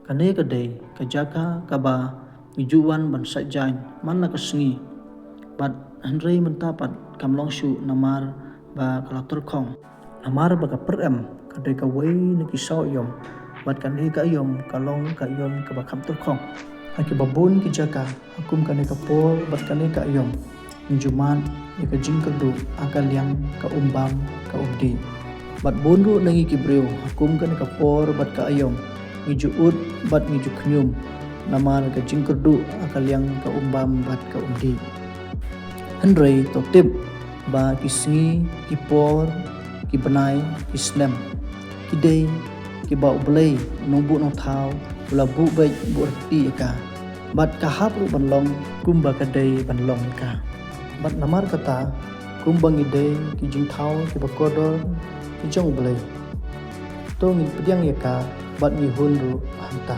Kane kadai kajaka kaba ijuan ban sajain manna kasngi bat Henry mentapat kamlongshu namar ba kalatur khong namar ba kaperem kadai kawai niki sau yom bat kane ka yom kalong ka yom ka bakam tur khong haki babun ki jaka hukum kane kapol bat kane ka yom injuman ika jingkerdu akal yang ka umbam ka ubdi bat bonru nangi kibreu hukum kane kapor bat ka ayom ngijuut bat ngiju knyum namar ka jingkerdu akal yang ka umbam bat ka ubdi Henry totip ba kisngi kipor kibanai kisnem kidai kiba ublay nungbu nong thau ulabu baik bu arti ka bat kahap ru banlong kumba kadai banlong ka bat namar kata kumbang ide kijing thau kibakodor kijong ublay to ngin pediang ya ka bat ngihun ru hanta